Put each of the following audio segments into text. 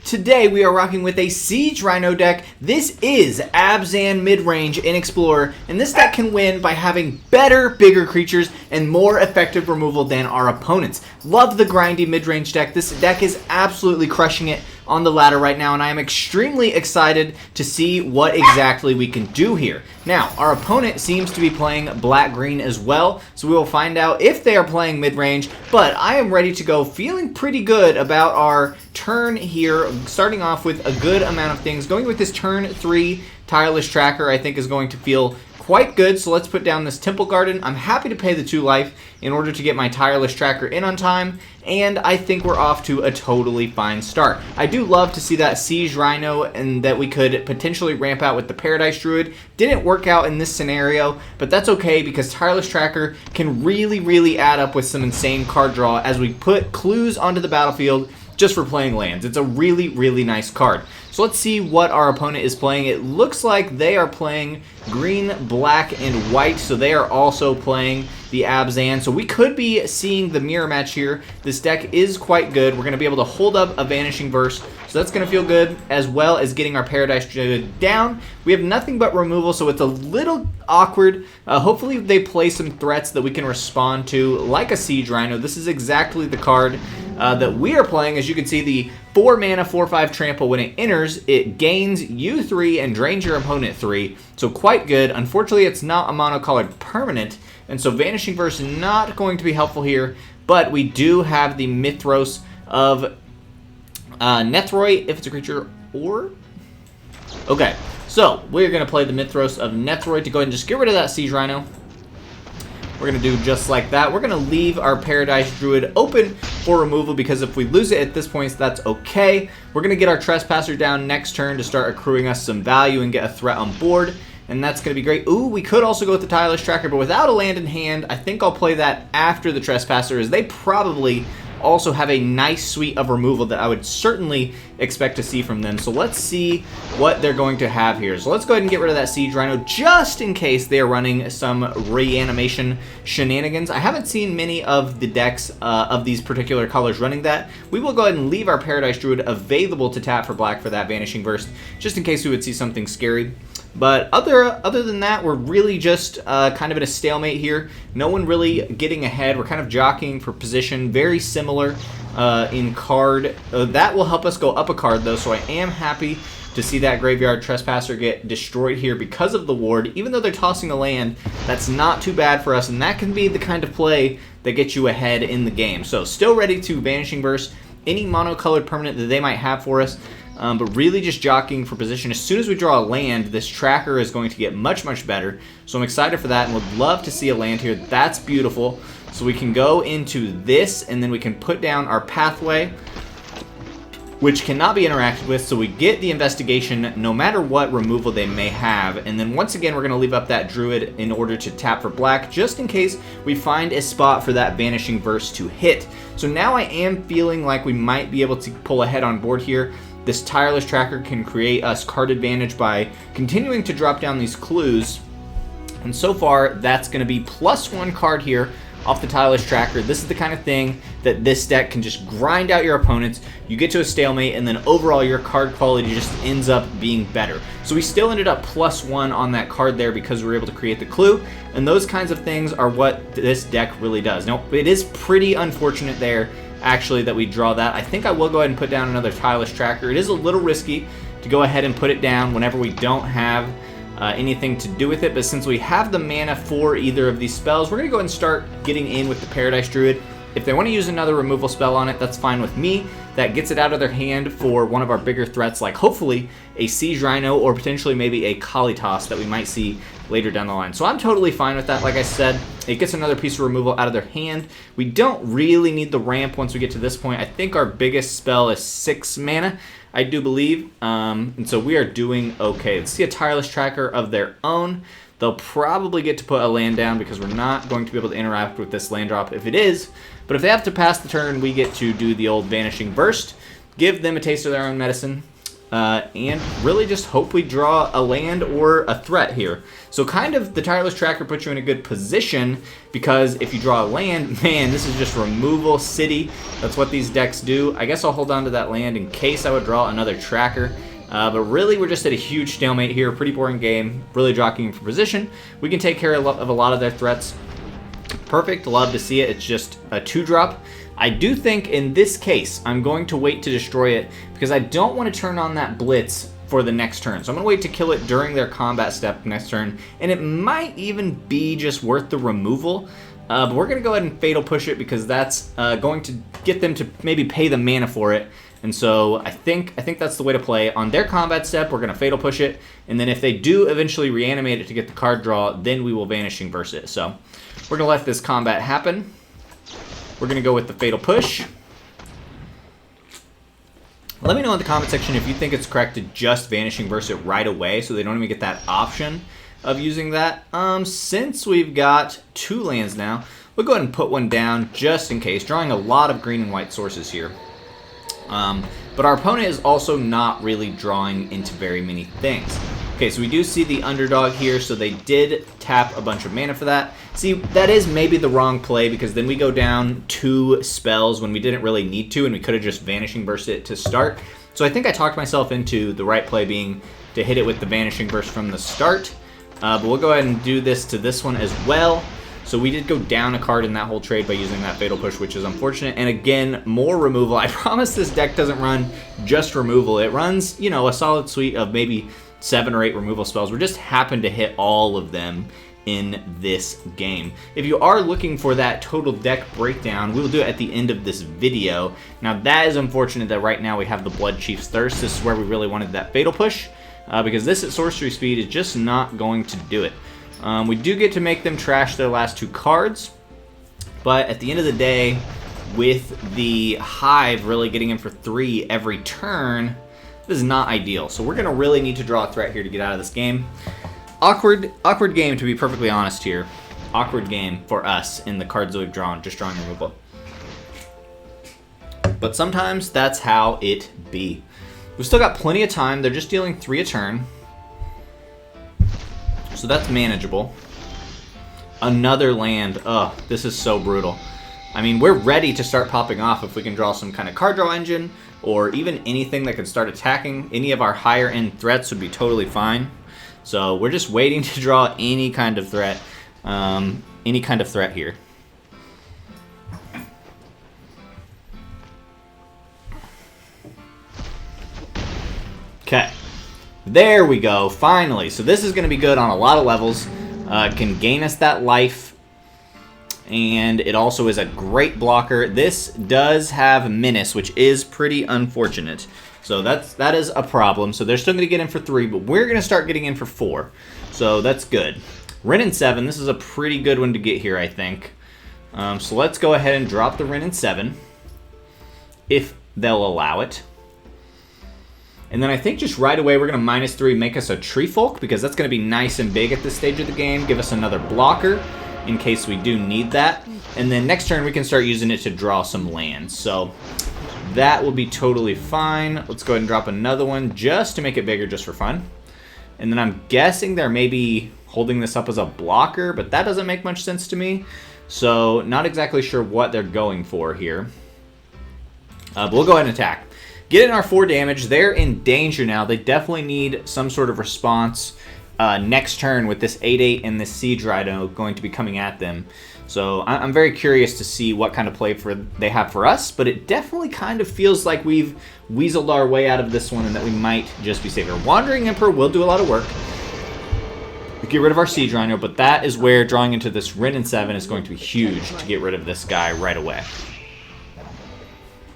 Today we are rocking with a Siege Rhino deck. This is Abzan midrange in Explorer, and this deck can win by having better, bigger creatures and more effective removal than our opponents. Love the grindy midrange deck. This deck is absolutely crushing it on the ladder right now, and I am extremely excited to see what exactly we can do here. Now, our opponent seems to be playing black-green as well, so we will find out if they are playing mid-range, but I am ready to go feeling pretty good about our turn here, starting off with a good amount of things. Going with this turn 3 Tireless Tracker I think is going to feel quite good, so let's put down this Temple Garden. I'm happy to pay the 2 life in order to get my Tireless Tracker in on time, and I think we're off to a totally fine start. I do love to see that Siege Rhino and that we could potentially ramp out with the Paradise Druid. Didn't work out in this scenario, but that's okay because Tireless Tracker can really add up with some insane card draw as we put clues onto the battlefield just for playing lands. It's a really nice card. So let's see what our opponent is playing. It looks like they are playing green, black, and white, so they are also playing the Abzan. So we could be seeing the mirror match here. This deck is quite good. We're going to be able to hold up a Vanishing Verse, so that's going to feel good, as well as getting our Paradise Druid down. We have nothing but removal, so it's a little awkward. Hopefully they play some threats that we can respond to, like a Siege Rhino. This is exactly the card that we are playing. As you can see, the 4 mana 4/5 trample, when it enters, it gains you 3 and drains your opponent 3. So quite good. Unfortunately, it's not a monocolored permanent, and so Vanishing Verse is not going to be helpful here, but we do have the Mythos of Nethroi, if it's a creature, or... Okay, so we're going to play the Mythos of Nethroi to go ahead and just get rid of that Siege Rhino. We're going to do just like that. We're going to leave our Paradise Druid open for removal because if we lose it at this point, that's okay. We're going to get our Trespasser down next turn to start accruing us some value and get a threat on board, and that's going to be great. Ooh, we could also go with the Tireless Tracker, but without a land in hand, I think I'll play that after the Trespasser, as they probably also have a nice suite of removal that I would certainly expect to see from them. So let's see what they're going to have here. So let's go ahead and get rid of that Siege Rhino just in case they're running some reanimation shenanigans. I haven't seen many of the decks of these particular colors running that. We will go ahead and leave our Paradise Druid available to tap for black for that Vanishing Verse, just in case we would see something scary. But other than that, we're really just kind of at a stalemate here. No one really getting ahead. We're kind of jockeying for position. Very similar in card. That will help us go up a card, though, so I am happy to see that Graveyard Trespasser get destroyed here because of the ward. Even though they're tossing a land, that's not too bad for us, and that can be the kind of play that gets you ahead in the game. So still ready to Vanishing Verse any monocolored permanent that they might have for us. But really just jockeying for position. As soon as we draw a land, this tracker is going to get much better. So I'm excited for that and would love to see a land here. That's beautiful. So we can go into this, and then we can put down our pathway, which cannot be interacted with, so we get the investigation no matter what removal they may have. And then once again, we're going to leave up that Druid in order to tap for black, just in case we find a spot for that Vanishing Verse to hit. So now I am feeling like we might be able to pull ahead on board here. This Tireless Tracker can create us card advantage by continuing to drop down these clues. And so far, that's going to be +1 card here off the Tireless Tracker. This is the kind of thing that this deck can just grind out your opponents. You get to a stalemate, and then overall your card quality just ends up being better. So we still ended up +1 on that card there because we were able to create the clue, and those kinds of things are what this deck really does. Now, it is pretty unfortunate there, actually, that we draw that. I think I will go ahead and put down another Tireless Tracker. It is a little risky to go ahead and put it down whenever we don't have anything to do with it, but since we have the mana for either of these spells, we're going to go ahead and start getting in with the Paradise Druid. If they want to use another removal spell on it, that's fine with me. That gets it out of their hand for one of our bigger threats, like hopefully a Siege Rhino or potentially maybe a Kalitas that we might see later down the line. So I'm totally fine with that. Like I said, it gets another piece of removal out of their hand. We don't really need the ramp once we get to this point. I think our biggest spell is 6 mana, I do believe. And so we are doing okay. Let's see a Tireless Tracker of their own. They'll probably get to put a land down because we're not going to be able to interact with this land drop if it is. But if they have to pass the turn, we get to do the old Vanishing Verse, give them a taste of their own medicine. and really just hope we draw a land or a threat here. So kind of the Tireless Tracker puts you in a good position, because if you draw a land, man, this is just removal city. That's what these decks do. I guess I'll hold on to that land in case I would draw another tracker. But really, we're just at a huge stalemate here. Pretty boring game. Really jockeying for position. We can take care of a lot of their threats. Perfect. Love to see it. It's just a 2-drop. I do think in this case, I'm going to wait to destroy it because I don't want to turn on that blitz for the next turn. So I'm going to wait to kill it during their combat step next turn. And it might even be just worth the removal. But we're going to go ahead and Fatal Push it because that's going to get them to maybe pay the mana for it. And so I think that's the way to play. On their combat step, we're going to Fatal Push it. And then if they do eventually reanimate it to get the card draw, then we will Vanishing Verse it. So we're going to let this combat happen. We're going to go with the Fatal Push. Let me know in the comment section if you think it's correct to just Vanishing Verse it right away so they don't even get that option of using that. Since we've got 2 lands now, we'll go ahead and put one down just in case. Drawing a lot of green and white sources here. But our opponent is also not really drawing into very many things. Okay, so we do see the underdog here, so they did tap a bunch of mana for that. See, that is maybe the wrong play, because then we go down 2 spells when we didn't really need to, and we could have just Vanishing Verse it to start. So I think I talked myself into the right play being to hit it with the Vanishing Verse from the start. But we'll go ahead and do this to this one as well. So we did go down a card in that whole trade by using that Fatal Push, which is unfortunate. And again, more removal. I promise this deck doesn't run just removal. It runs, you know, a solid suite of maybe 7 or 8 removal spells. We just happen to hit all of them in this game. If you are looking for that total deck breakdown, we will do it at the end of this video. Now that is unfortunate that right now we have the Bloodchief's Thirst. This is where we really wanted that Fatal Push, because this at sorcery speed is just not going to do it. We do get to make them trash their last 2 cards, but at the end of the day, with the Hive really getting in for 3 every turn, this is not ideal. So we're going to really need to draw a threat here to get out of this game. Awkward game, to be perfectly honest here. Awkward game for us in the cards that we've drawn, just drawing removal. But sometimes that's how it be. We've still got plenty of time. They're just dealing 3 a turn. So that's manageable. Another land. Ugh, this is so brutal. I mean, we're ready to start popping off if we can draw some kind of card draw engine, or even anything that could start attacking. Any of our higher end threats would be totally fine. So we're just waiting to draw any kind of threat. Any kind of threat here. Okay. There we go, finally. So this is going to be good on a lot of levels. Can gain us that life. And it also is a great blocker. This does have Menace, which is pretty unfortunate. So that is a problem. So they're still going to get in for 3, but we're going to start getting in for 4. So that's good. Wrenn and Seven, this is a pretty good one to get here, I think. So let's go ahead and drop the Wrenn and Seven, if they'll allow it. And then I think just right away we're going to -3, make us a Tree Folk, because that's going to be nice and big at this stage of the game. Give us another blocker in case we do need that. And then next turn we can start using it to draw some lands. So that will be totally fine. Let's go ahead and drop another one just to make it bigger, just for fun. And then I'm guessing they're maybe holding this up as a blocker, but that doesn't make much sense to me. So not exactly sure what they're going for here. But we'll go ahead and attack. Get in our 4 damage. They're in danger now. They definitely need some sort of response next turn with this 8/8 and this Siege Rhino going to be coming at them. So I'm very curious to see what kind of play they have for us, but it definitely kind of feels like we've weaseled our way out of this one and that we might just be safer. Wandering Emperor will do a lot of work. We get rid of our Siege Rhino, but that is where drawing into this Wrenn and Seven is going to be huge to get rid of this guy right away.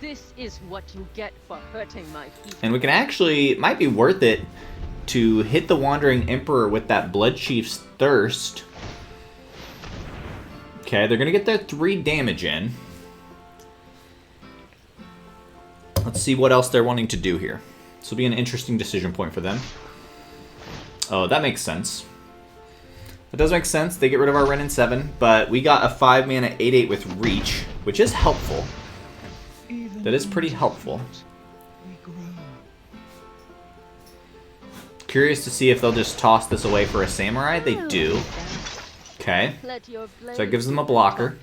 This is what you get for hurting my people. And we can actually, it might be worth it to hit the Wandering Emperor with that Bloodchief's Thirst. Okay, they're going to get their 3 damage in. Let's see what else they're wanting to do here. This will be an interesting decision point for them. Oh, that makes sense. That does make sense. They get rid of our Wrenn and Seven, but we got a 5 mana 8/8 with Reach, which is helpful. That is pretty helpful. Curious to see if they'll just toss this away for a samurai. They do. Okay. So that gives them a blocker.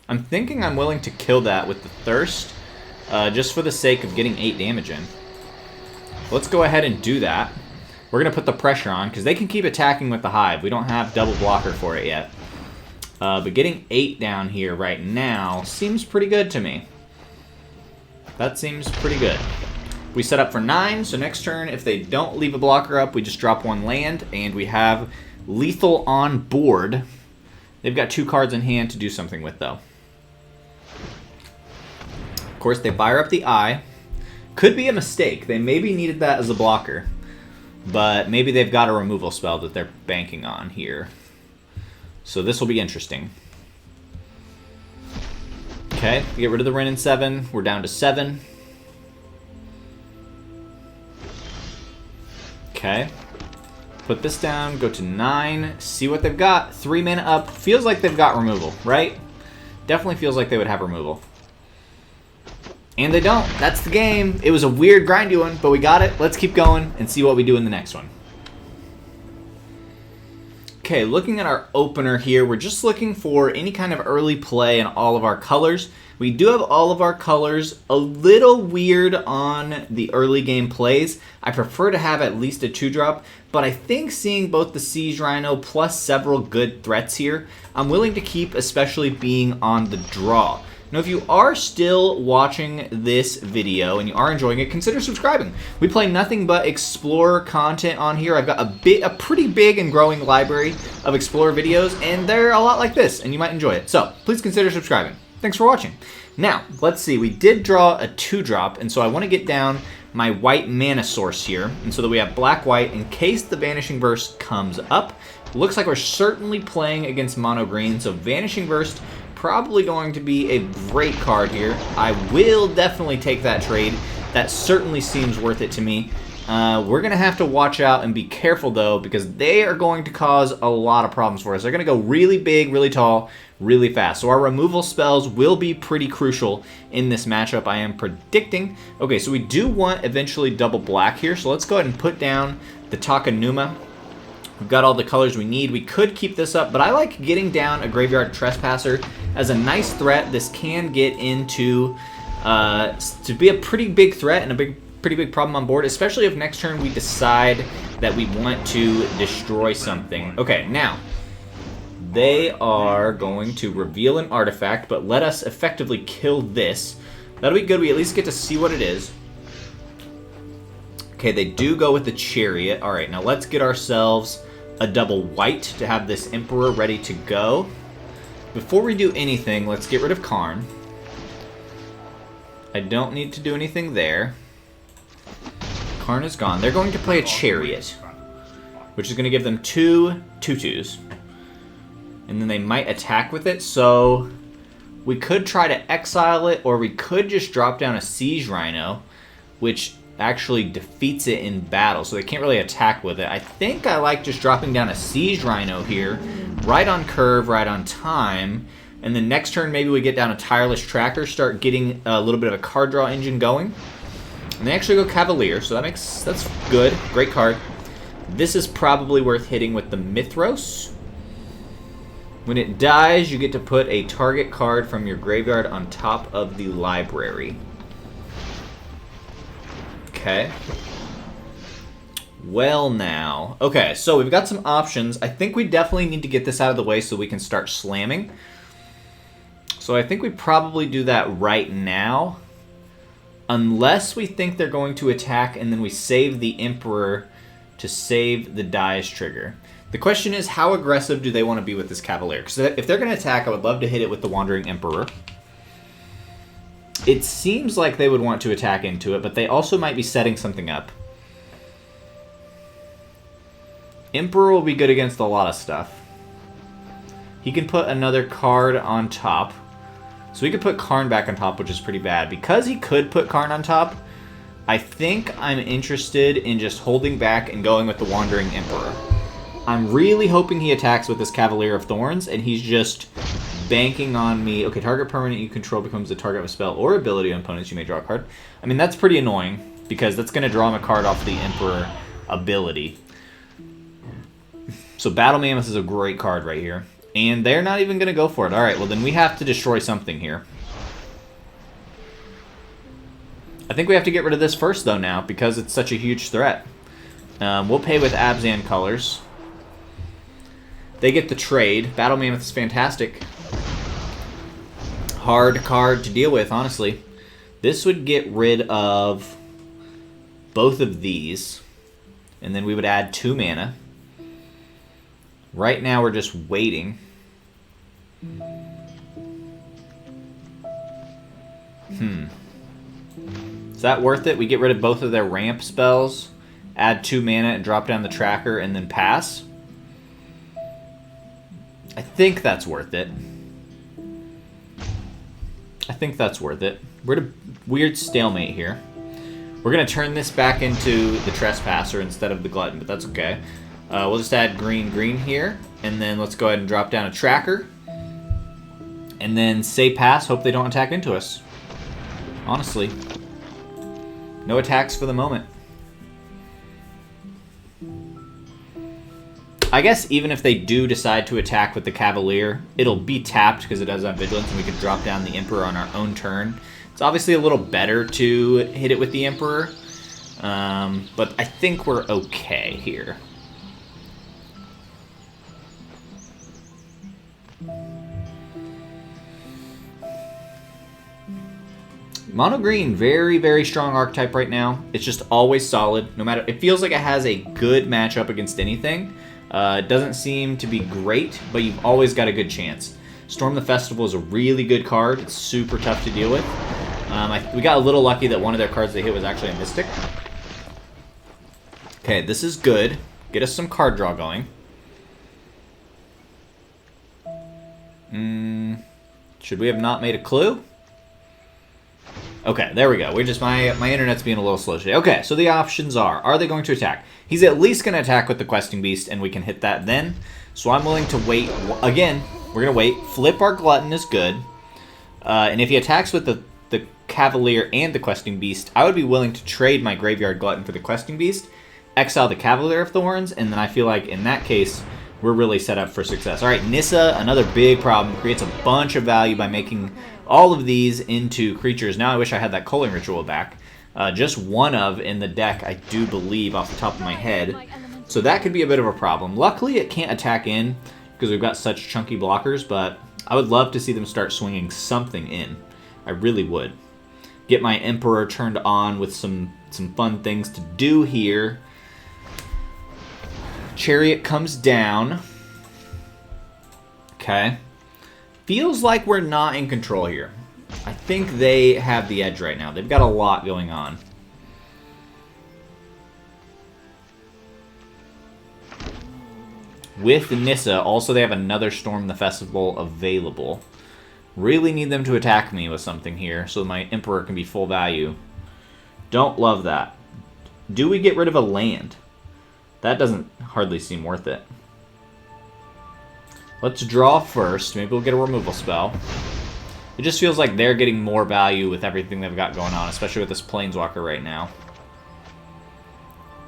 I'm thinking I'm willing to kill that with the Thirst, just for the sake of getting 8 damage in. Let's go ahead and do that. We're going to put the pressure on, because they can keep attacking with the Hive. We don't have double blocker for it yet. But getting 8 down here right now seems pretty good to me. That seems pretty good. We set up for 9, so next turn, if they don't leave a blocker up, we just drop 1 land, and we have lethal on board. They've got 2 cards in hand to do something with, though. Of course, they fire up the Eye. Could be a mistake. They maybe needed that as a blocker. But maybe they've got a removal spell that they're banking on here. So this will be interesting. Okay, get rid of the Wrenn and Seven. We're down to 7. Okay. Put this down, go to 9, see what they've got. 3 mana up. Feels like they've got removal, right? Definitely feels like they would have removal. And they don't. That's the game. It was a weird, grindy one, but we got it. Let's keep going and see what we do in the next one. Okay, looking at our opener here, we're just looking for any kind of early play in all of our colors. We do have all of our colors a little weird on the early game plays. I prefer to have at least a 2-drop, but I think seeing both the Siege Rhino plus several good threats here, I'm willing to keep, especially being on the draw. Now, if you are still watching this video and you are enjoying it, consider subscribing. We play nothing but Explorer content on here. I've got a pretty big and growing library of Explorer videos, and they're a lot like this, and you might enjoy it. So, please consider subscribing. Thanks for watching. Now, let's see. We did draw a 2-drop, and so I want to get down my white mana source here, and so that we have black-white in case the Vanishing Verse comes up. Looks like we're certainly playing against mono green, so Vanishing Verse probably going to be a great card here. I will definitely take that trade. That certainly seems worth it to me. We're going to have to watch out and be careful, though, because they are going to cause a lot of problems for us. They're going to go really big, really tall, really fast. So our removal spells will be pretty crucial in this matchup, I am predicting. Okay, so we do want eventually double black here, so let's go ahead and put down the Takenuma. We've got all the colors we need. We could keep this up, but I like getting down a Graveyard Trespasser as a nice threat. This can get into to be a pretty big threat and a pretty big problem on board, especially if next turn we decide that we want to destroy something. Okay, now, they are going to reveal an artifact, but let us effectively kill this. That'll be good. We at least get to see what it is. Okay, they do go with the Chariot. All right, now let's get ourselves a double white to have this Emperor ready to go. Before we do anything, let's get rid of Karn. I don't need to do anything there. Karn is gone. They're going to play a Chariot, which is going to give them 2 2/2s. And then they might attack with it, so we could try to exile it, or we could just drop down a Siege Rhino, which actually defeats it in battle, so they can't really attack with it. I think I like just dropping down a Siege Rhino here, right on curve, right on time, and then next turn maybe we get down a Tireless Tracker, start getting a little bit of a card draw engine going. And they actually go Cavalier, so that's good. Great card. This is probably worth hitting with the Mythos. When it dies, you get to put a target card from your graveyard on top of the library. Okay. Well now. Okay, so we've got some options. I think we definitely need to get this out of the way so we can start slamming. So I think we probably do that right now. Unless we think they're going to attack and then we save the Emperor to save the Dice trigger. The question is, how aggressive do they want to be with this Cavalier? Because if they're going to attack, I would love to hit it with the Wandering Emperor. It seems like they would want to attack into it, but they also might be setting something up. Emperor will be good against a lot of stuff. He can put another card on top. So he could put Karn back on top, which is pretty bad. Because he could put Karn on top, I think I'm interested in just holding back and going with the Wandering Emperor. I'm really hoping he attacks with this Cavalier of Thorns, and he's just banking on me. Okay, target permanent you control becomes the target of a spell or ability on opponents. You may draw a card. I mean, that's pretty annoying, because that's going to draw him a card off the Emperor ability. So Battle Mammoth is a great card right here. And they're not even going to go for it. Alright, well then we have to destroy something here. I think we have to get rid of this first though now, because it's such a huge threat. We'll pay with Abzan colors. They get the trade. Battle Mammoth is fantastic. Hard card to deal with, honestly. This would get rid of both of these. And then we would add 2 mana. Right now we're just waiting. Is that worth it? We get rid of both of their ramp spells, add 2 mana and drop down the tracker and then pass? I think that's worth it. I think that's worth it. We're at a weird stalemate here. We're going to turn this back into the Trespasser instead of the Glutton, but that's okay. We'll just add green here, and then let's go ahead and drop down a tracker. And then say pass, hope they don't attack into us. Honestly. No attacks for the moment. I guess even if they do decide to attack with the Cavalier, it'll be tapped because it does have Vigilance, and we can drop down the Emperor on our own turn. It's obviously a little better to hit it with the Emperor, but I think we're okay here. Mono green, very, very strong archetype right now. It's just always solid. No matter, it feels like it has a good matchup against anything. It doesn't seem to be great, but you've always got a good chance. Storm the Festival is a really good card. It's super tough to deal with. We got a little lucky that one of their cards they hit was actually a Mystic. Okay, this is good. Get us some card draw going. Should we have not made a clue? Okay, there we go. We're just my internet's being a little slow today. Okay, so the options are they going to attack? He's at least going to attack with the Questing Beast, and we can hit that then. So I'm willing to wait. Again, we're going to wait. Flip our Glutton is good. And if he attacks with the Cavalier and the Questing Beast, I would be willing to trade my Graveyard Glutton for the Questing Beast, exile the Cavalier of Thorns, and then I feel like in that case, we're really set up for success. All right, Nissa, another big problem. Creates a bunch of value by making all of these into creatures. Now I wish I had that Culling Ritual back. Just one of in the deck, I do believe, off the top of my head. So that could be a bit of a problem. Luckily, it can't attack in because we've got such chunky blockers, but I would love to see them start swinging something in. I really would. Get my Emperor turned on with some fun things to do here. Chariot comes down. Okay. Feels like we're not in control here. I think they have the edge right now. They've got a lot going on. With Nissa, also they have another Storm the Festival available. Really need them to attack me with something here so my Emperor can be full value. Don't love that. Do we get rid of a land? That doesn't hardly seem worth it. Let's draw first. Maybe we'll get a removal spell. It just feels like they're getting more value with everything they've got going on, especially with this Planeswalker right now.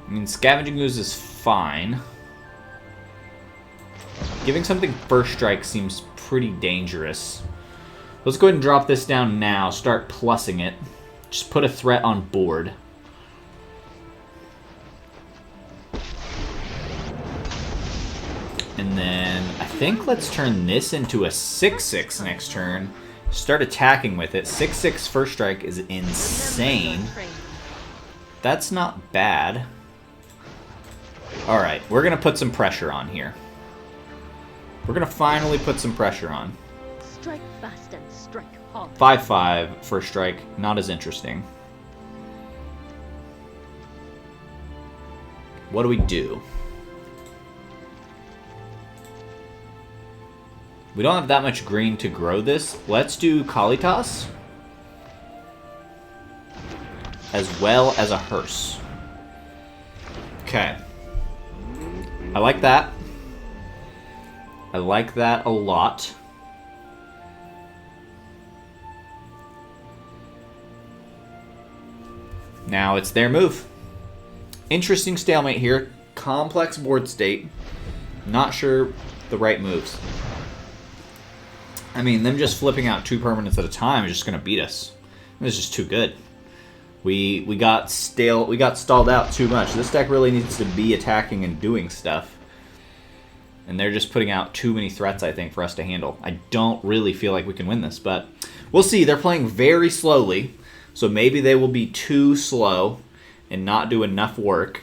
I mean, Scavenging Ooze is fine. Giving something first strike seems pretty dangerous. Let's go ahead and drop this down now. Start plussing it. Just put a threat on board. And then I think let's turn this into a 6/6 next turn. Start attacking with it. 6/6 first strike is insane. That's not bad. Alright, we're going to put some pressure on here. We're going to finally put some pressure on. Strike fast and strike hard. 5/5 first strike, not as interesting. What do we do? We don't have that much green to grow this. Let's do Kalitas. As well as a hearse. Okay. I like that. I like that a lot. Now it's their move. Interesting stalemate here. Complex board state. Not sure the right moves. I mean, them just flipping out 2 permanents at a time is just going to beat us. It's just too good. We got stalled out too much. This deck really needs to be attacking and doing stuff. And they're just putting out too many threats, I think, for us to handle. I don't really feel like we can win this, but we'll see. They're playing very slowly, so maybe they will be too slow and not do enough work.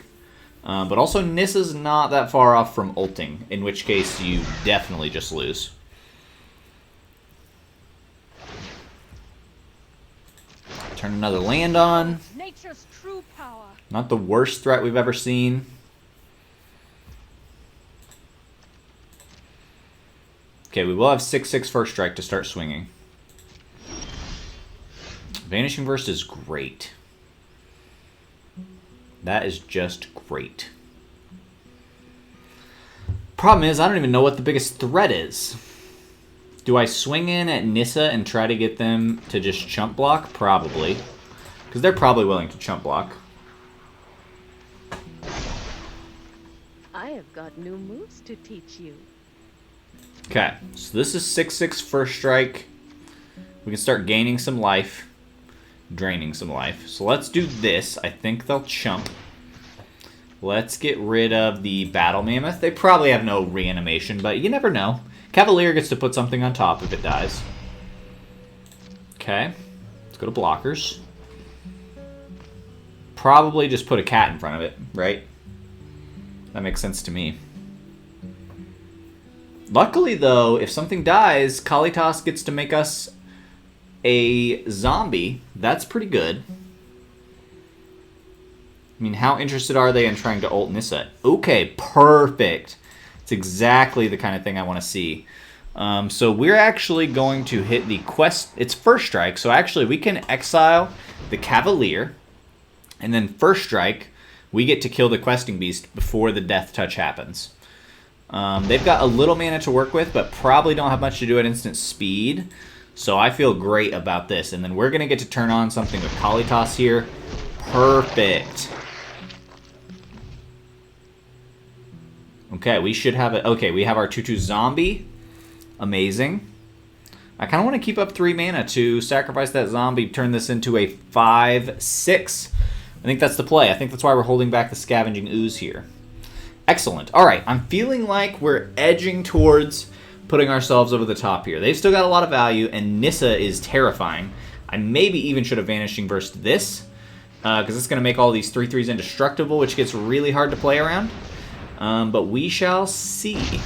But also, Nissa's not that far off from ulting, in which case you definitely just lose. Turn another land on. Nature's true power. Not the worst threat we've ever seen. Okay, we will have 6/6 first strike to start swinging. Vanishing Verse is great. That is just great. Problem is, I don't even know what the biggest threat is. Do I swing in at Nissa and try to get them to just chump block? Probably. Because they're probably willing to chump block. I have got new moves to teach you. Okay, so this is 6/6 first strike. We can start gaining some life. Draining some life. So let's do this. I think they'll chump. Let's get rid of the Battle Mammoth. They probably have no reanimation, but you never know. Cavalier gets to put something on top if it dies. Okay, let's go to blockers. Probably just put a cat in front of it, right? That makes sense to me. Luckily, though, if something dies, Kalitas gets to make us a zombie. That's pretty good. I mean, how interested are they in trying to ult Nissa? Okay, perfect. It's exactly the kind of thing I want to see. So we're actually going to hit the quest. It's first strike, so actually we can exile the Cavalier, and then first strike, we get to kill the questing beast before the death touch happens. They've got a little mana to work with, but probably don't have much to do at instant speed. So I feel great about this. And then we're going to get to turn on something with Kalitas here. Perfect. Okay, we should have it. Okay, we have our 2/2 zombie. Amazing. I kind of want to keep up 3 mana to sacrifice that zombie, turn this into a 5/6. I think that's the play. I think that's why we're holding back the Scavenging Ooze here. Excellent. All right, I'm feeling like we're edging towards putting ourselves over the top here. They've still got a lot of value, and Nissa is terrifying. I maybe even should have Vanishing Verse this, because it's going to make all these 3/3s indestructible, which gets really hard to play around. But we shall see.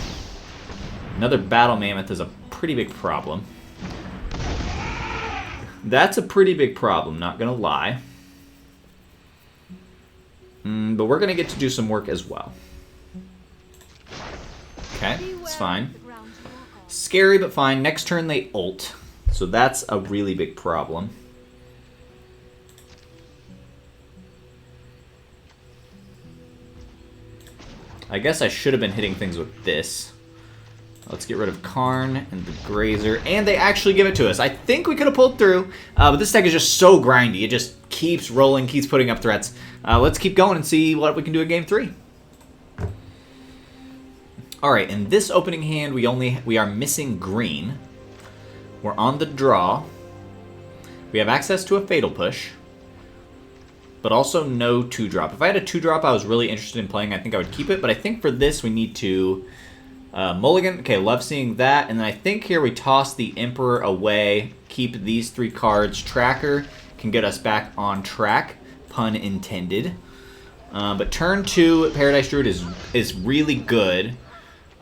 Another Battle Mammoth is a pretty big problem. That's a pretty big problem, not going to lie. But we're going to get to do some work as well. Okay, it's fine. Scary, but fine. Next turn, they ult. So that's a really big problem. I guess I should have been hitting things with this. Let's get rid of Karn and the Grazer. And they actually give it to us. I think we could have pulled through. But this deck is just so grindy. It just keeps rolling, keeps putting up threats. Let's keep going and see what we can do in Game 3. Alright, in this opening hand, we are missing green. We're on the draw. We have access to a Fatal Push, but also no 2-drop. If I had a 2-drop I was really interested in playing, I think I would keep it, but I think for this we need to mulligan. Okay, love seeing that. And then I think here we toss the Emperor away, keep these 3 cards. Tracker can get us back on track, pun intended. But turn 2 Paradise Druid is really good.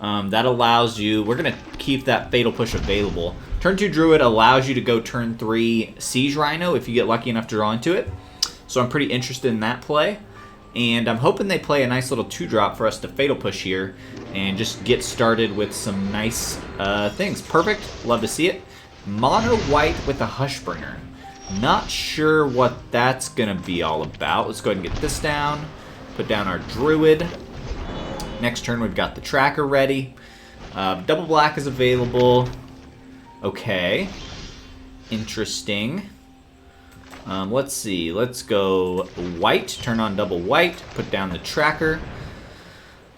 That allows you, we're going to keep that Fatal Push available. Turn 2 Druid allows you to go turn 3 Siege Rhino if you get lucky enough to draw into it. So I'm pretty interested in that play. And I'm hoping they play a nice little 2-drop for us to Fatal Push here and just get started with some nice things. Perfect. Love to see it. Mono white with a Hushbringer. Not sure what that's going to be all about. Let's go ahead and get this down. Put down our Druid. Next turn, we've got the Tracker ready. Double black is available. Okay. Interesting. Let's see. Let's go white. Turn on double white. Put down the Tracker.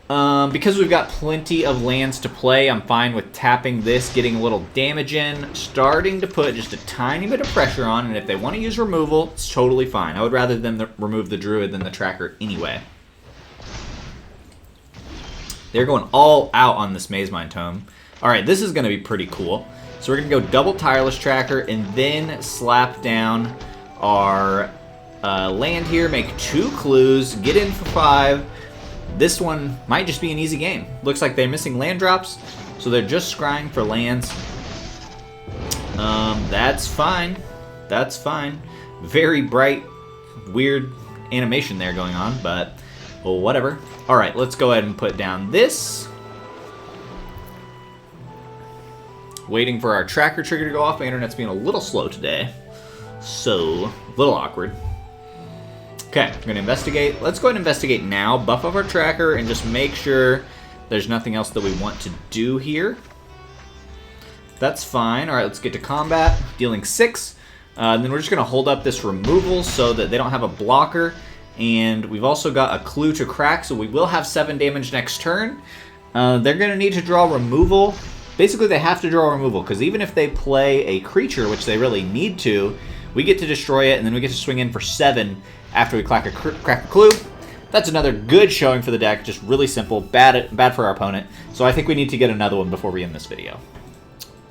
Because we've got plenty of lands to play, I'm fine with tapping this, getting a little damage in, starting to put just a tiny bit of pressure on, and if they want to use removal, it's totally fine. I would rather them remove the Druid than the Tracker anyway. They're going all out on this Maze Mind Tome. Alright, this is going to be pretty cool. So we're going to go double Tireless Tracker and then slap down our land here, make 2 clues, get in for 5. This one might just be an easy game. Looks like they're missing land drops, so they're just scrying for lands. That's fine. That's fine. Very bright, weird animation there going on, but well, whatever. Alright, let's go ahead and put down this. Waiting for our tracker trigger to go off. My internet's being a little slow today, so a little awkward. Okay, we're going to investigate. Let's go ahead and investigate now. Buff up our tracker and just make sure there's nothing else that we want to do here. That's fine. All right, let's get to combat. Dealing 6. And then we're just going to hold up this removal so that they don't have a blocker. And we've also got a clue to crack, so we will have 7 damage next turn. They're going to need to draw removal. Basically, they have to draw removal, because even if they play a creature, which they really need to, we get to destroy it, and then we get to swing in for 7 after we crack a clue. That's another good showing for the deck, just really simple, bad for our opponent. So I think we need to get another one before we end this video.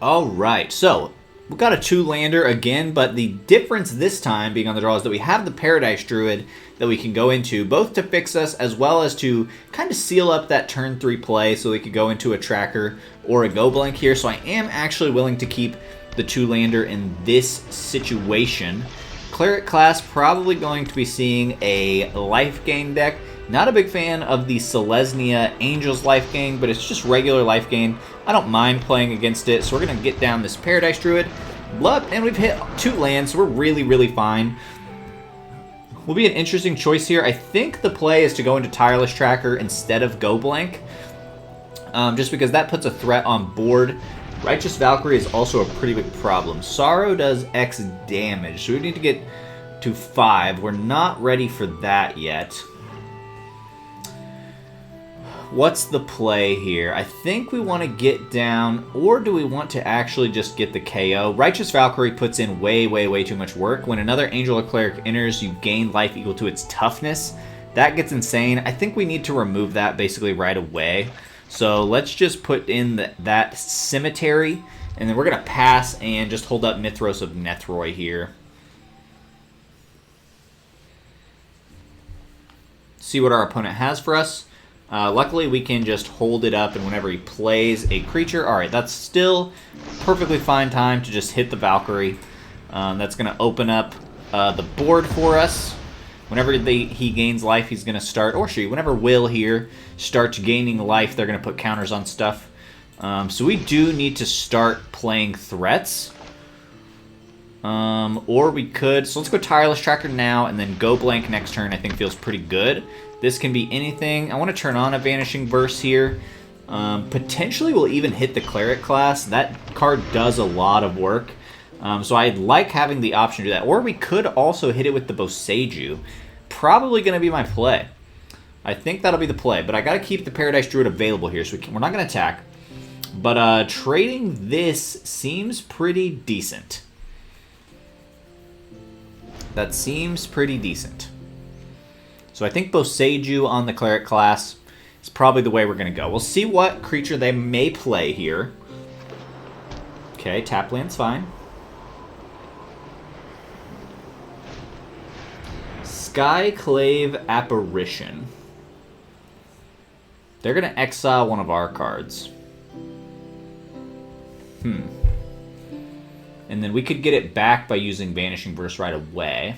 Alright, so we've got a 2-lander again, but the difference this time being on the draw is that we have the Paradise Druid that we can go into, both to fix us as well as to kind of seal up that turn 3 play so we could go into a tracker or a go blank here. So I am actually willing to keep the 2-lander in this situation. Cleric class probably going to be seeing a life gain deck. Not a big fan of the Selesnya Angel's life gain, but it's just regular life gain. I don't mind playing against it, so we're going to get down this Paradise Druid. And we've hit 2 lands, so we're really, really fine. Will be an interesting choice here. I think the play is to go into Tireless Tracker instead of Go Blank, just because that puts a threat on board. Righteous Valkyrie is also a pretty big problem. Sorrow does X damage, so we need to get to 5. We're not ready for that yet. What's the play here? I think we want to get down, or do we want to actually just get the KO? Righteous Valkyrie puts in way, way, way too much work. When another Angel or Cleric enters, you gain life equal to its toughness. That gets insane. I think we need to remove that basically right away. So let's just put in that Cemetery, and then we're going to pass and just hold up Mythos of Nethroi here. See what our opponent has for us. Luckily, we can just hold it up, and whenever he plays a creature... Alright, that's still perfectly fine time to just hit the Valkyrie. That's going to open up the board for us. Whenever he gains life, he's going to start... Or she, whenever Will here starts gaining life, they're going to put counters on stuff. So we do need to start playing threats. Or we could... So let's go Tireless Tracker now, and then Go Blank next turn I think feels pretty good. This can be anything. I want to turn on a Vanishing Verse here. Potentially we'll even hit the Cleric class. That card does a lot of work. So I'd like having the option to do that. Or we could also hit it with the Boseiju. Probably going to be my play. I think that'll be the play. But I got to keep the Paradise Druid available here, so we're not going to attack. But trading this seems pretty decent. That seems pretty decent. So I think Boseiju on the Cleric class is probably the way we're going to go. We'll see what creature they may play here. Okay, tap land's fine. Skyclave Apparition. They're going to exile one of our cards. And then we could get it back by using Vanishing Verse right away.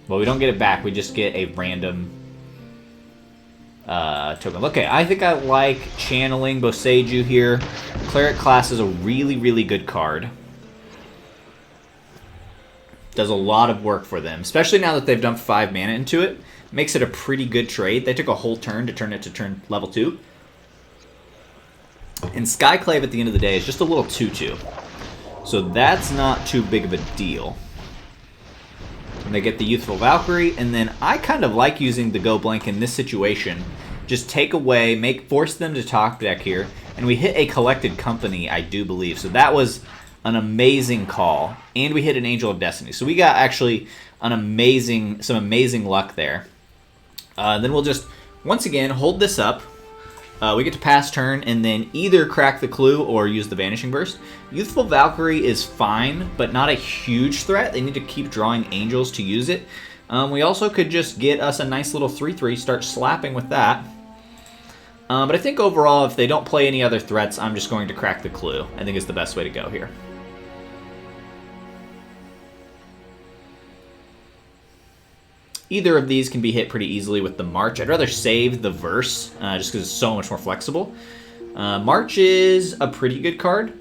Well, we don't get it back. We just get a random token. Okay, I think I like channeling Boseiju here. Cleric class is a really, really good card. Does a lot of work for them, especially now that they've dumped 5 mana into it. Makes it a pretty good trade. They took a whole turn to turn it to turn level 2. And Skyclave at the end of the day is just a little 2/2. So that's not too big of a deal. And they get the Youthful Valkyrie, and then I kind of like using the Go Blank in this situation, just take away, force them to top deck here, and we hit a Collected Company, I do believe. So that was an amazing call, and we hit an Angel of Destiny. So we got actually some amazing luck there. Then we'll just, once again, hold this up. We get to pass turn, and then either crack the clue or use the Vanishing Verse. Youthful Valkyrie is fine, but not a huge threat. They need to keep drawing angels to use it. We also could just get us a nice little 3/3, start slapping with that. But I think overall, if they don't play any other threats, I'm just going to crack the clue. I think it's the best way to go here. Either of these can be hit pretty easily with the March. I'd rather save the Verse, just because it's so much more flexible. March is a pretty good card,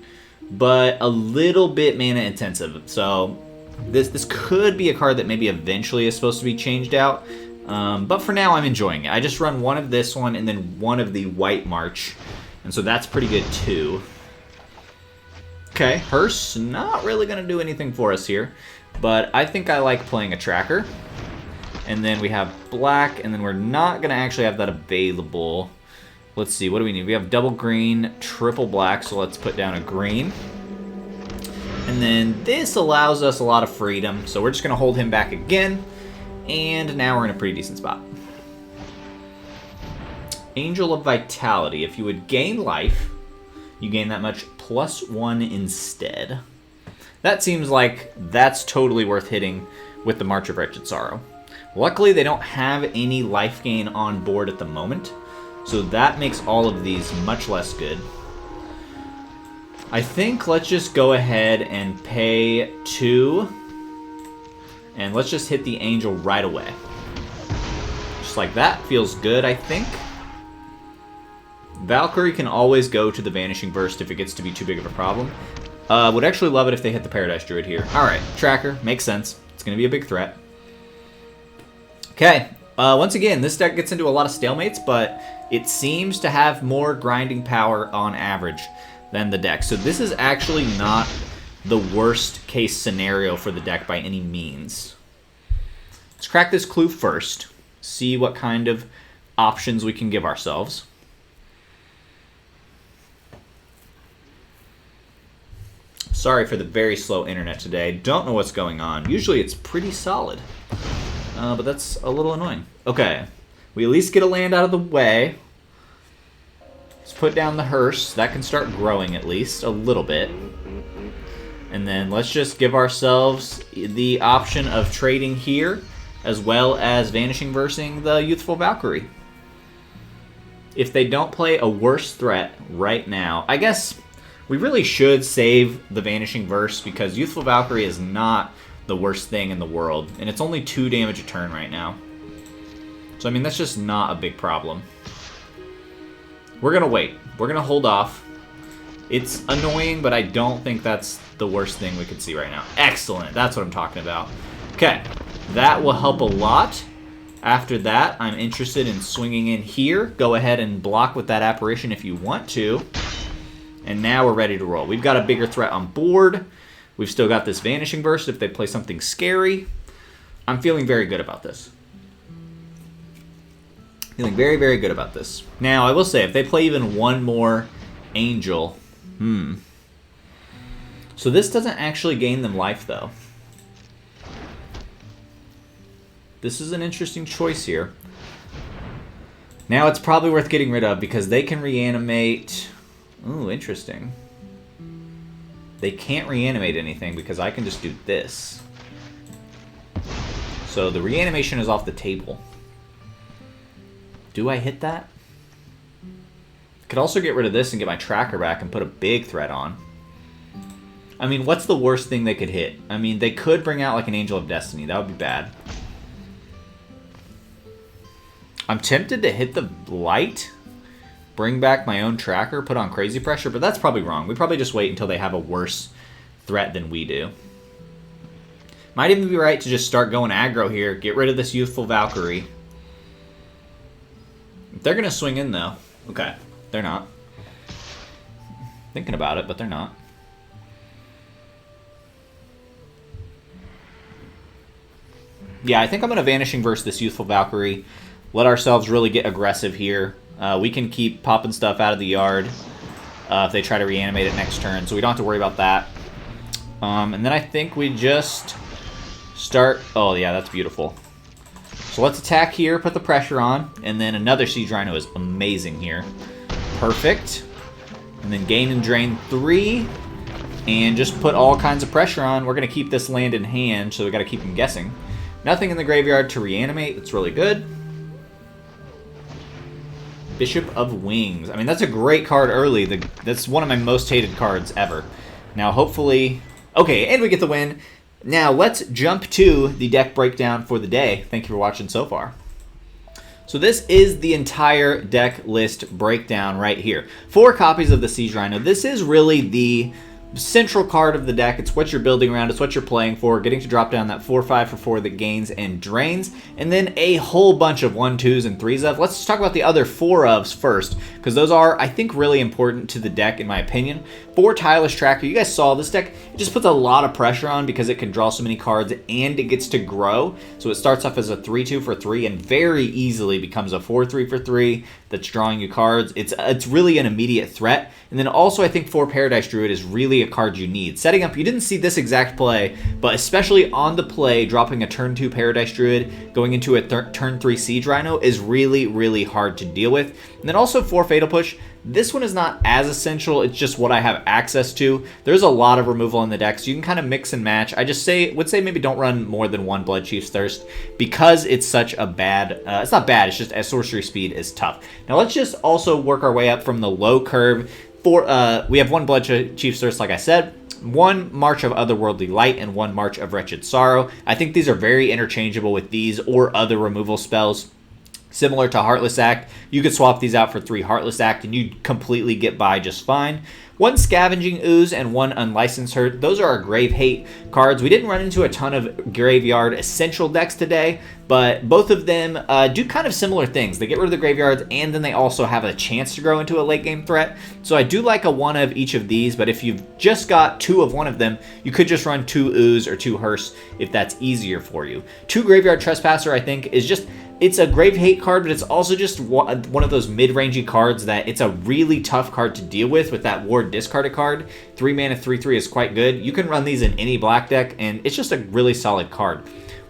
but a little bit mana intensive. So this could be a card that maybe eventually is supposed to be changed out. But for now, I'm enjoying it. I just run one of this one and then one of the White March. And so that's pretty good too. Okay, Hearse, not really going to do anything for us here. But I think I like playing a Tracker. And then we have black, and then we're not going to actually have that available. Let's see, what do we need? We have double green, triple black, so let's put down a green. And then this allows us a lot of freedom, so we're just going to hold him back again. And now we're in a pretty decent spot. Angel of Vitality. If you would gain life, you gain that much +1 instead. That seems like that's totally worth hitting with the March of Wretched Sorrow. Luckily, they don't have any life gain on board at the moment, so that makes all of these much less good. I think let's just go ahead and pay 2, and let's just hit the Angel right away. Just like that, feels good, I think. Valkyrie can always go to the Vanishing Verse if it gets to be too big of a problem. Would actually love it if they hit the Paradise Druid here. Alright, Tracker, makes sense. It's going to be a big threat. Okay, once again, this deck gets into a lot of stalemates, but it seems to have more grinding power on average than the deck. So this is actually not the worst case scenario for the deck by any means. Let's crack this clue first, see what kind of options we can give ourselves. Sorry for the very slow internet today. Don't know what's going on. Usually it's pretty solid. But that's a little annoying. Okay, we at least get a land out of the way. Let's put down the Hearse. That can start growing at least a little bit. And then let's just give ourselves the option of trading here, as well as Vanishing Versing the Youthful Valkyrie. If they don't play a worse threat right now, I guess we really should save the Vanishing Verse, because Youthful Valkyrie is not the worst thing in the world, and it's only 2 damage a turn right now. So I mean, that's just not a big problem. We're gonna wait. We're gonna hold off. It's annoying, but I don't think that's the worst thing we could see right now. Excellent, that's what I'm talking about. Okay, that will help a lot. After that, I'm interested in swinging in here. Go ahead and block with that apparition if you want to. And now we're ready to roll. We've got a bigger threat on board. We've still got this Vanishing Verse if they play something scary. I'm feeling very good about this. Feeling very, very good about this. Now, I will say, if they play even one more Angel, So this doesn't actually gain them life, though. This is an interesting choice here. Now it's probably worth getting rid of, because they can reanimate. Ooh, interesting. They can't reanimate anything because I can just do this. So the reanimation is off the table. Do I hit that? Could also get rid of this and get my Tracker back and put a big threat on. I mean, what's the worst thing they could hit? I mean, they could bring out like an Angel of Destiny. That would be bad. I'm tempted to hit the light, bring back my own Tracker, put on Crazy Pressure, but that's probably wrong. We probably just wait until they have a worse threat than we do. Might even be right to just start going aggro here, get rid of this Youthful Valkyrie. They're going to swing in, though. Okay, they're not. Thinking about it, but they're not. Yeah, I think I'm going to Vanishing Verse this Youthful Valkyrie. Let ourselves really get aggressive here. We can keep popping stuff out of the yard if they try to reanimate it next turn, so we don't have to worry about that. And then I think we just start... Oh, yeah, that's beautiful. So let's attack here, put the pressure on, and then another Siege Rhino is amazing here. Perfect. And then gain and drain 3, and just put all kinds of pressure on. We're going to keep this land in hand, so we got to keep him guessing. Nothing in the graveyard to reanimate. That's really good. Bishop of Wings. I mean, that's a great card early. That's one of my most hated cards ever. Now, hopefully... Okay, and we get the win. Now, let's jump to the deck breakdown for the day. Thank you for watching so far. So this is the entire deck list breakdown right here. 4 copies of the Siege Rhino. This is really the central card of the deck. It's what you're building around. It's what you're playing for. Getting to drop down that 4/5 for 4 that gains and drains. And then a whole bunch of 1, 2s, and 3s of. Let's talk about the other 4 ofs first, because those are, I think, really important to the deck in my opinion. 4 Tireless Tracker. You guys saw this deck. It just puts a lot of pressure on because it can draw so many cards and it gets to grow. So it starts off as a 3/2 for 3 and very easily becomes a 4/3 for 3 that's drawing you cards. It's really an immediate threat. And then also I think 4 Paradise Druid is really a card you need. Setting up, you didn't see this exact play, but especially on the play, dropping a turn 2 Paradise Druid, going into a turn 3 Siege Rhino is really, really hard to deal with. And then also 4 Fatal Push. This one is not as essential, it's just what I have access to. There's a lot of removal in the deck, so you can kind of mix and match. I just would say maybe don't run more than 1 Bloodchief's Thirst because it's such a bad, it's not bad, it's just as sorcery speed is tough. Now let's just also work our way up from the low curve. We have 1 Bloodchief's Thirst, like I said, 1 March of Otherworldly Light, and 1 March of Wretched Sorrow. I think these are very interchangeable with these or other removal spells. Similar to Heartless Act, you could swap these out for 3 Heartless Act and you'd completely get by just fine. 1 Scavenging Ooze and 1 Unlicensed Hurt. Those are our Grave Hate cards. We didn't run into a ton of Graveyard Essential decks today, but both of them do kind of similar things. They get rid of the graveyards, and then they also have a chance to grow into a late game threat. So I do like a 1 of each of these, but if you've just got 2 of one of them, you could just run 2 Ooze or 2 Hearse if that's easier for you. 2 Graveyard Trespasser, I think, is just... It's a Grave Hate card, but it's also just one of those mid-rangey cards that it's a really tough card to deal with that Ward discarded card. 3 mana 3/3 is quite good. You can run these in any black deck, and it's just a really solid card.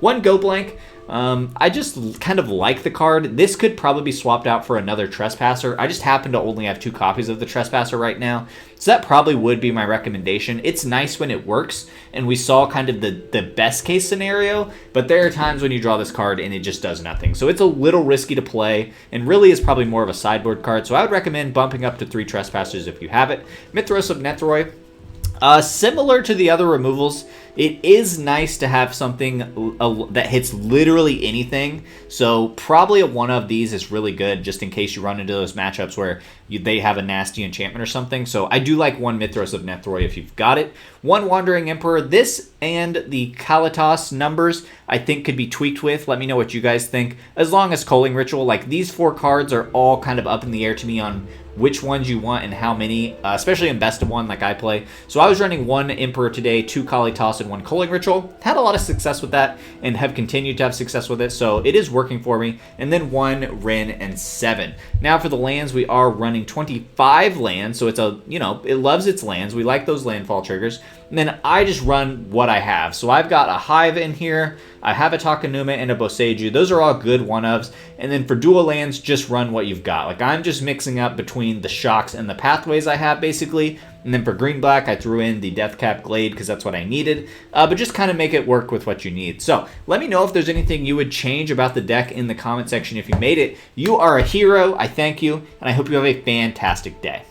1 Go Blank. I just kind of like the card. This could probably be swapped out for another Trespasser. I just happen to only have 2 copies of the Trespasser right now, so that probably would be my recommendation. It's nice when it works, and we saw kind of the best case scenario, but there are times when you draw this card and it just does nothing. So it's a little risky to play, and really is probably more of a sideboard card, so I would recommend bumping up to 3 Trespassers if you have it. Mythos of Nethroi. Similar to the other removals, it is nice to have something that hits literally anything. So probably a 1 of these is really good just in case you run into those matchups where they have a nasty enchantment or something. So I do like 1 Mythos of Nethroi if you've got it. 1 Wandering Emperor. This and the Kalitas numbers I think could be tweaked with. Let me know what you guys think. As long as Culling Ritual, like these 4 cards are all kind of up in the air to me on which ones you want and how many, especially in best of 1 like I play. So I was running 1 Emperor today, 2 Kalitas, and 1 Culling Ritual. Had a lot of success with that and have continued to have success with it, so it is working for me. And then 1 Wrenn and 7. Now for the lands, we are running 25 lands, so it's it loves its lands. We like those landfall triggers. And then I just run what I have. So I've got a Hive in here, I have a Takenuma and a Boseiju. Those are all good 1-ofs. And then for dual lands, just run what you've got. Like I'm just mixing up between the shocks and the pathways I have basically. And then for green-black, I threw in the Deathcap Glade because that's what I needed. But just kind of make it work with what you need. So let me know if there's anything you would change about the deck in the comment section if you made it. You are a hero. I thank you, and I hope you have a fantastic day.